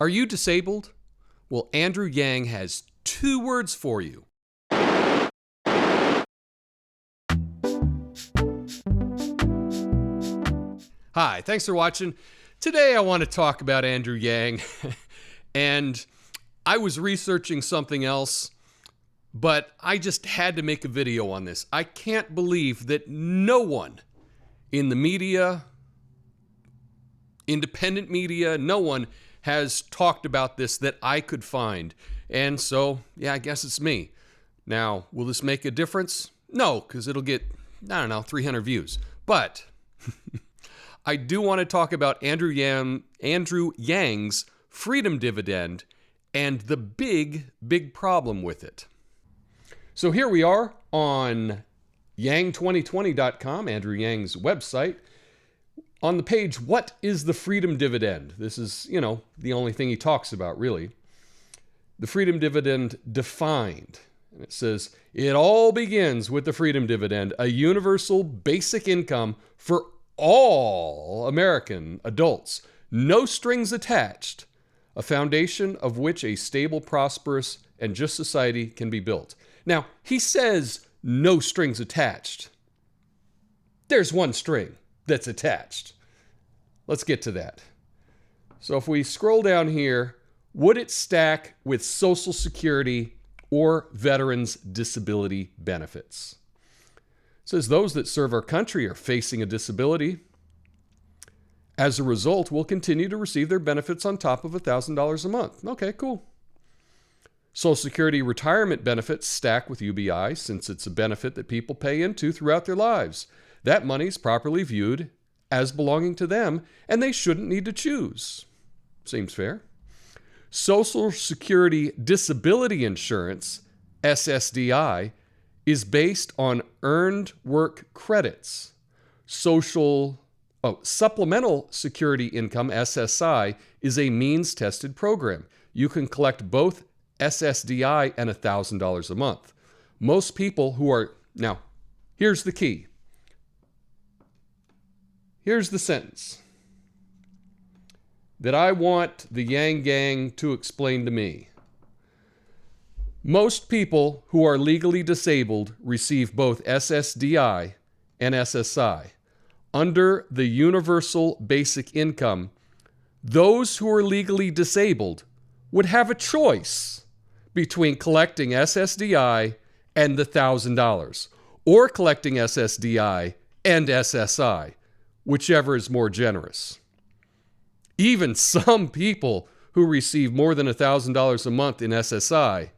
Are you disabled? Well, Andrew Yang has 2 words for you. Hi, thanks for watching. Today I want to talk about Andrew Yang. And I was researching something else, but I just had to make a video on this. I can't believe that no one in the media, independent media, no one has talked about this that I could find. And so, yeah, I guess it's me. Now, will this make a difference? No, because it'll get, 300 views. But I do want to talk about Andrew Yang's Freedom Dividend and the big problem with it. So here we are on yang2020.com, Andrew Yang's website. On the page, what is the Freedom Dividend? This is, the only thing he talks about, really. The Freedom Dividend defined. And it says, it all begins with the Freedom Dividend, a universal basic income for all American adults, no strings attached, a foundation of which a stable, prosperous, and just society can be built. Now, he says no strings attached. There's one string that's attached. Let's get to that. So if we scroll down here, would it stack with Social Security or veterans' disability benefits? It says those that serve our country are facing a disability. As a result, will continue to receive their benefits on top of $1,000 a month. Okay, cool. Social Security retirement benefits stack with UBI since it's a benefit that people pay into throughout their lives. That money is properly viewed as belonging to them, and they shouldn't need to choose. Seems fair. Social Security Disability Insurance, SSDI, is based on earned work credits. Supplemental Security Income, SSI, is a means-tested program. You can collect both SSDI and $1,000 a month. Most people who are... Now, here's the key. Here's the sentence that I want the Yang Gang to explain to me. Most people who are legally disabled receive both SSDI and SSI. Under the universal basic income, those who are legally disabled would have a choice between collecting SSDI and the $1,000, or collecting SSDI and SSI, whichever is more generous. Even some people who receive more than $1,000 a month in SSI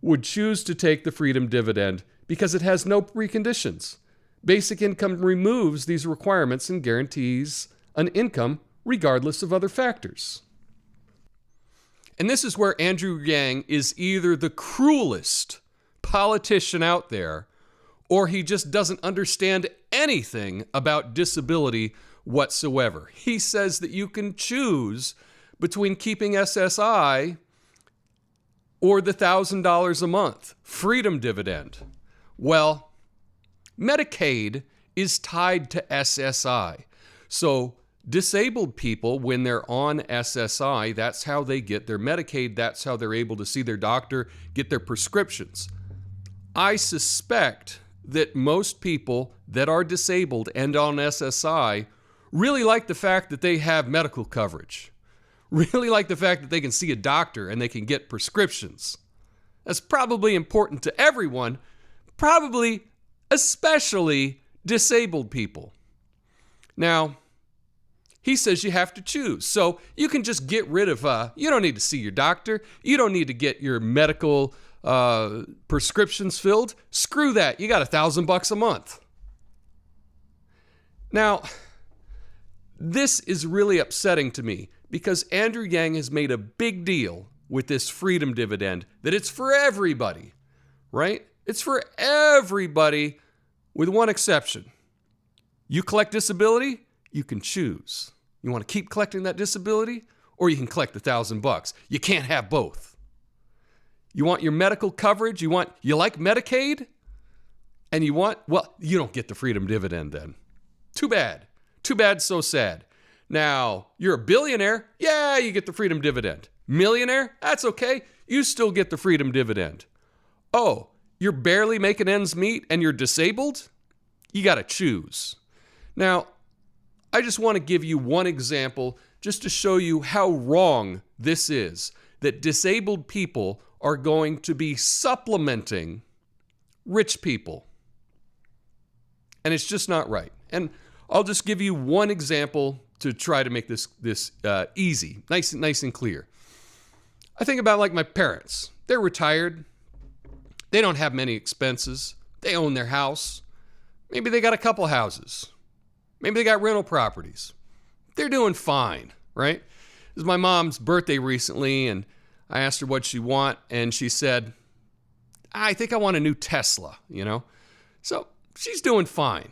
would choose to take the Freedom Dividend because it has no preconditions. Basic income removes these requirements and guarantees an income regardless of other factors. And this is where Andrew Yang is either the cruelest politician out there, or he just doesn't understand anything about disability whatsoever. He says that you can choose between keeping SSI or the $1,000 a month, Freedom Dividend. Well, Medicaid is tied to SSI. So disabled people, when they're on SSI, that's how they get their Medicaid. That's how they're able to see their doctor, get their prescriptions. I suspect that most people that are disabled and on SSI really like the fact that they have medical coverage. Really like the fact that they can see a doctor and they can get prescriptions. That's probably important to everyone, probably especially disabled people. Now, he says you have to choose. So you can just get rid of, you don't need to see your doctor. You don't need to get your medical prescriptions filled. Screw that. You got $1,000 a month. Now, this is really upsetting to me because Andrew Yang has made a big deal with this Freedom Dividend that it's for everybody, right? It's for everybody with one exception. You collect disability, you can choose. You want to keep collecting that disability, or you can collect $1,000. You can't have both. You want your medical coverage, you like Medicaid, and you don't get the Freedom Dividend then. Too bad, so sad. Now, you're a billionaire, yeah, you get the freedom dividend. Millionaire, that's okay, you still get the freedom dividend. Oh, you're barely making ends meet and you're disabled? You got to choose. Now, I just want to give you one example just to show you how wrong this is, that disabled people are going to be supplementing rich people. And it's just not right. And I'll just give you one example to try to make this easy, nice and clear. I think about like my parents. They're retired. They don't have many expenses. They own their house. Maybe they got a couple houses. Maybe they got rental properties. They're doing fine, right? It was my mom's birthday recently, and I asked her what she want, and she said, I think I want a new Tesla, So she's doing fine.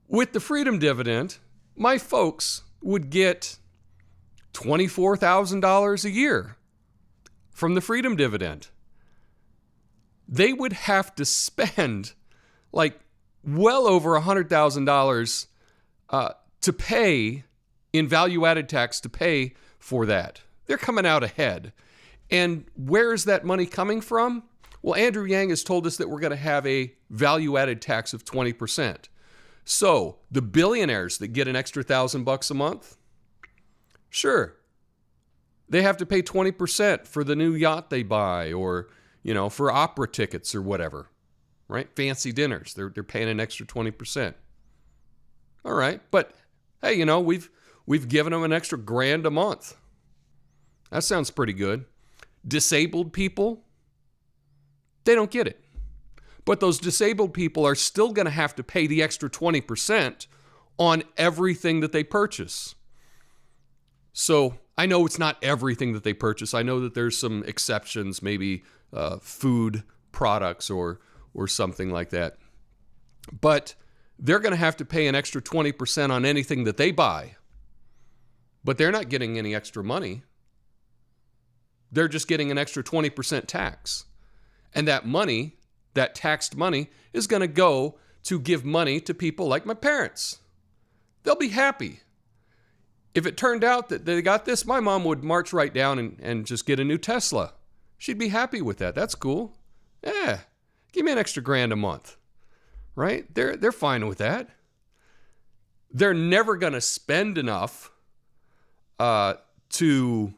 With the freedom dividend, my folks would get $24,000 a year from the freedom dividend. They would have to spend like well over $100,000 to pay in value-added tax to pay for that. They're coming out ahead. And where is that money coming from? Well, Andrew Yang has told us that we're going to have a value-added tax of 20%. So the billionaires that get an extra $1,000 a month, sure, they have to pay 20% for the new yacht they buy, or for opera tickets or whatever, right? Fancy dinners. They're paying an extra 20%. All right, but hey, we've given them an extra $1,000 a month. That sounds pretty good. Disabled people, they don't get it. But those disabled people are still going to have to pay the extra 20% on everything that they purchase. So I know it's not everything that they purchase. I know that there's some exceptions, maybe food products or something like that. But they're going to have to pay an extra 20% on anything that they buy. But they're not getting any extra money. They're just getting an extra 20% tax. And that money, that taxed money, is going to go to give money to people like my parents. They'll be happy. If it turned out that they got this, my mom would march right down and just get a new Tesla. She'd be happy with that. That's cool. Yeah, give me an extra $1,000 a month. Right? They're fine with that. They're never going to spend enough to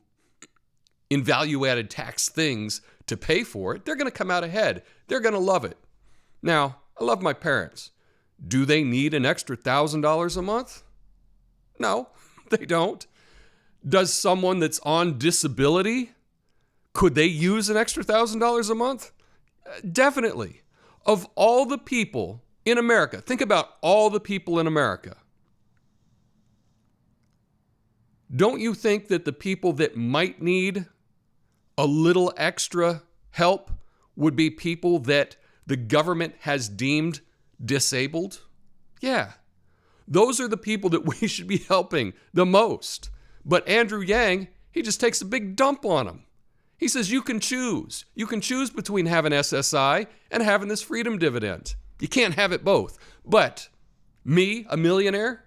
in value-added tax things to pay for it. They're going to come out ahead. They're going to love it. Now, I love my parents. Do they need an extra $1,000 a month? No, they don't. Does someone that's on disability, could they use an extra $1,000 a month? Definitely. Of all the people in America, think about all the people in America. Don't you think that the people that might need a little extra help would be people that the government has deemed disabled? Yeah. Those are the people that we should be helping the most. But Andrew Yang, he just takes a big dump on them. He says you can choose. You can choose between having SSI and having this freedom dividend. You can't have it both. But me, a millionaire,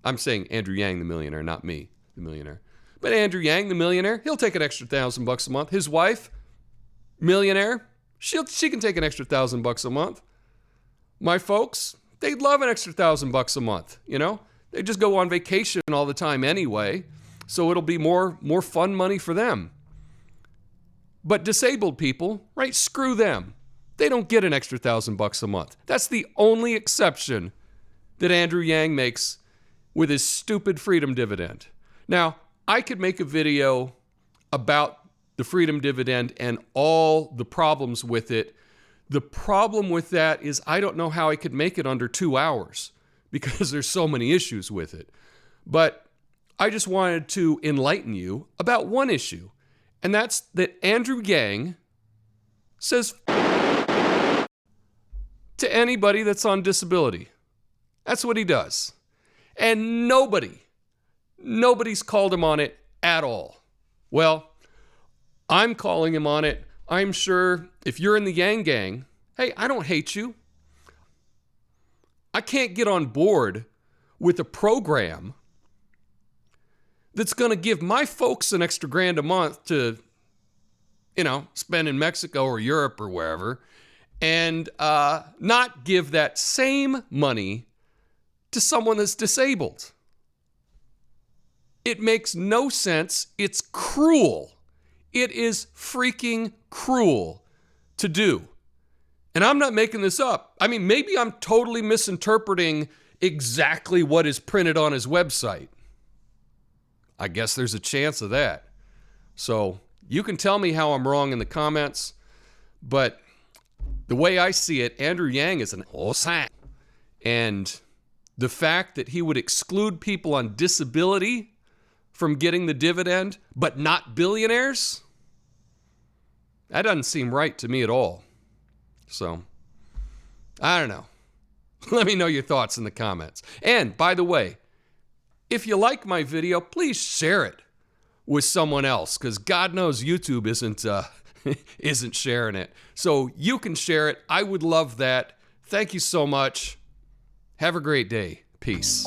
I'm saying Andrew Yang, the millionaire, not me, the millionaire. But Andrew Yang, the millionaire, he'll take an extra $1,000 a month. His wife, millionaire, she can take an extra $1,000 a month. My folks, they'd love an extra $1,000 a month. They just go on vacation all the time anyway, so it'll be more fun money for them. But disabled people, right? Screw them. They don't get an extra $1,000 a month. That's the only exception that Andrew Yang makes with his stupid freedom dividend. Now, I could make a video about the freedom dividend and all the problems with it. The problem with that is I don't know how I could make it under 2 hours because there's so many issues with it. But I just wanted to enlighten you about one issue, and that's that Andrew Yang says to anybody that's on disability. That's what he does. And nobody's called him on it at all. Well, I'm calling him on it. I'm sure if you're in the Yang Gang, hey, I don't hate you. I can't get on board with a program that's going to give my folks an extra $1,000 a month to, spend in Mexico or Europe or wherever, and not give that same money to someone that's disabled. It makes no sense. It's cruel. It is freaking cruel to do. And I'm not making this up. I mean, maybe I'm totally misinterpreting exactly what is printed on his website. I guess there's a chance of that. So you can tell me how I'm wrong in the comments, but the way I see it, Andrew Yang is an osan. And the fact that he would exclude people on disability from getting the dividend, but not billionaires, that doesn't seem right to me at all. So, I don't know. Let me know your thoughts in the comments. And by the way, if you like my video, please share it with someone else, because God knows YouTube isn't sharing it. So you can share it. I would love that. Thank you so much. Have a great day. Peace.